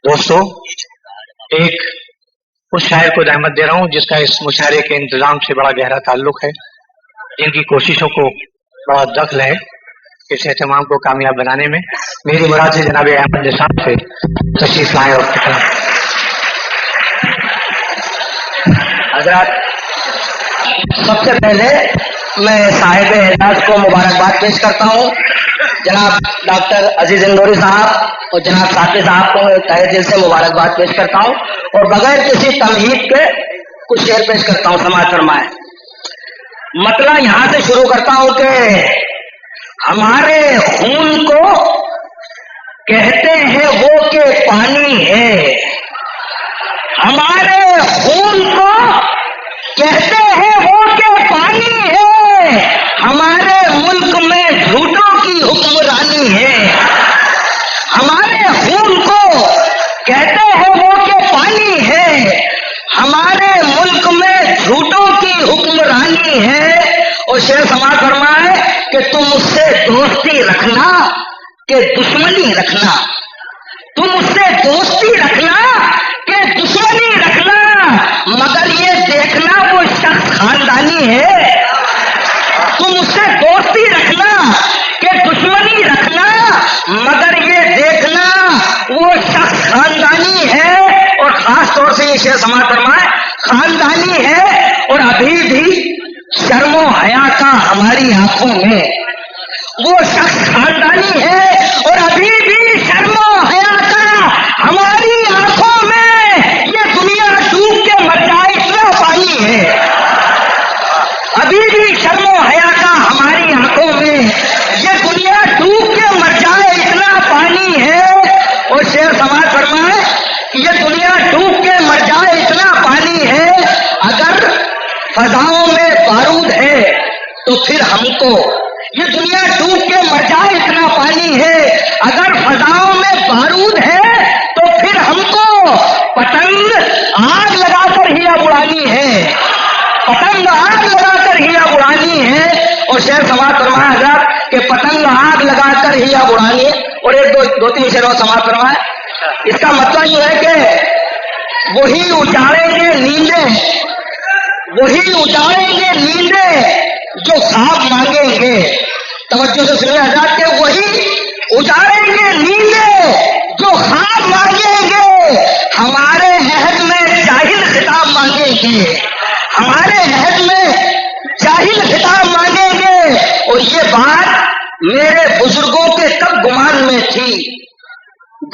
दोस्तों, एक उस शायर को रहमत दे रहा हूँ जिसका इस मुशायरे के इंतजाम से बड़ा गहरा ताल्लुक है, जिनकी कोशिशों को बड़ा दखल है इस एहतमाम को कामयाब बनाने में। मेरी मुराद से जनाब अहमद निसाब से तशरीफ लाए और हजरत, सबसे पहले मैं साहिब एजाज को मुबारकबाद पेश करता हूँ, जनाब डॉक्टर अजीज इंदौरी साहब और जनाब साकिब साहब को तहे दिल से मुबारकबाद पेश करता हूँ और बगैर किसी तमहीद के कुछ शेर पेश करता हूँ। समाज फरमाए। मतलब यहाँ से शुरू करता हूँ कि हमारे खून को कहते हैं वो के पानी है, हमारे खून को कहते हैं वो के पानी है, हमारे मुल्क में झूठों की हुक्मरानी है। हमारे खून को कहते हैं वो के पानी है, हमारे मुल्क में झूठों की हुक्मरानी है। और शेर समाज फरमाए कि तुम उससे दोस्ती रखना कि दुश्मनी रखना, तुम उससे दोस्ती रखना कि दुश्मनी रखना, मगर ये देखना वो शख्स खानदानी है। तुम उससे दोस्ती रखना कि दुश्मनी रखना, मगर ये देखना वो शख्स खानदानी है। और खास तौर से ये शेर समाज फरमाए, खानदानी है और अभी भी शर्मो हया का हमारी आंखों में, वो शख्स खानदानी है और अभी भी शर्मो हया का हमारी आंखों में। ये दुनिया डूब के मर जाए इतना पानी है, अभी भी शर्मो हया का हमारी आंखों में, ये दुनिया डूब के मर जाए इतना पानी है। और शेर समाज फरमाए ये दुनिया डूब के मर जाए इतना पानी है, अगर फजाओं में बारूद है तो फिर हमको, ये दुनिया डूब के मर जाए इतना पानी है, अगर फजाओं में बारूद है तो फिर हमको पतंग आग लगाकर ही उड़ानी है, पतंग आग लगाकर ही उड़ानी है। और शेर समाज फरमाया हजरत कि पतंग आग लगाकर ही उड़ानी है। और एक दो तीन शेर और समाज फरमाया, इसका मतलब ये है कि वही उजाड़ेंगे नींदें, वही उजाड़ेंगे नींदें जो ख्वाब मांगेंगे। तवज्जो से सुनिए हजरत के वही उजाड़ेंगे नींदें जो ख्वाब मांगेंगे, हमारे अहद में जाहिल खिताब मांगेंगे, हमारे अहद में जाहिल खिताब मांगेंगे। और ये बात मेरे बुजुर्गों के कब गुमान में थी,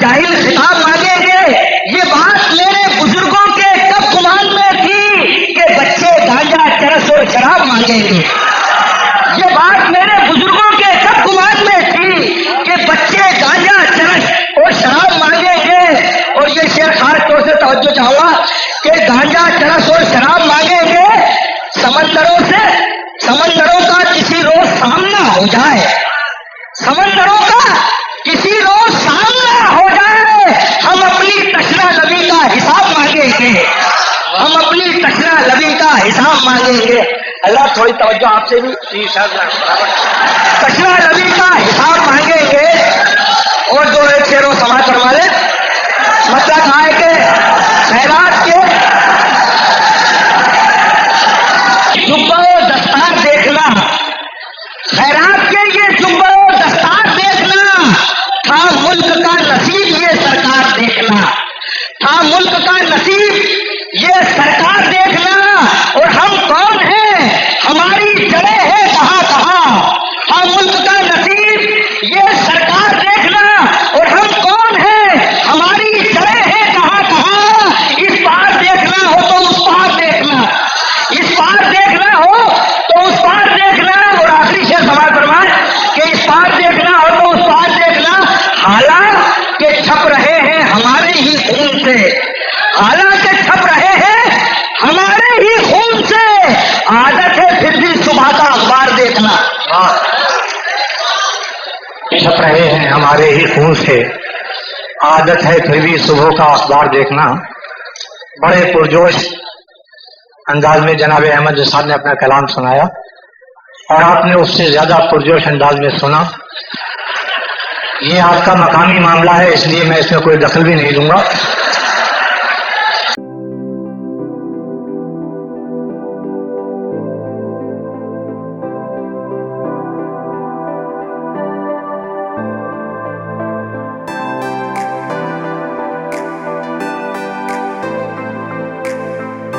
जाहिल खिताब मांगेंगे, ये बात मेरे बुजुर्गों के कब गुमान में थी कि बच्चे गांजा चरस और शराब मांगेंगे। ये बात मेरे बुजुर्गों के कब गुमान में थी कि बच्चे गांजा चरस और शराब मांगेंगे। और ये शेर खास तौर से तवज्जो चाहूंगा कि गांजा चरस और शराब मांगेंगे, समंदरों से, समंदरों का किसी रोज सामना हो जाए, समंदरों का किसी रोज सामना हो जाए, हम अपनी तशरा लबी का हिसाब मांगेंगे, हम अपनी तशरा लबी का हिसाब मांगेंगे। अल्लाह थोड़ी तवज्जो आपसे भी, तशरा लबी का हिसाब मांगेंगे। और जो एक शेरों समाज फरमा ले, मतलब कहा है कि खैरात के जुब्बा दस्तार देखना, खैरात के ये जुब्बा दस्तार देखना, था मुल्क का नसीब ये सरकार देखना, था मुल्क का नसीब ये सरकार देखना। और हम कौन हैं, हमारी जड़ें हैं कहाँ कहाँ, था मुल्क का नसीब ये सरकार देखना। और हम कौन हैं, हमारी जड़ें हैं कहाँ कहाँ, इस पार देखना हो तो उस पार देखना, इस पार देखना हो तो उस पार देखना। और आखिरी शेर समाज फरमाए कि इस पार देखना हो तो उस पार देखना, हालांकि छप रहे हैं हमारे ही खून से, हालांकि छप रहे हैं हमारे ही खून से, आदत है फिर भी सुबह का अखबार देखना। छप रहे हैं हमारे ही खून से, आदत है फिर भी सुबह का अखबार देखना। बड़े पुरजोश انداز میں جناب احمد صاحب نے اپنا کلام سنایا اور آپ نے اس سے زیادہ پرجوش انداز میں سنا. یہ آپ کا مقامی معاملہ ہے، اس لیے میں اس میں کوئی دخل بھی نہیں دوں گا.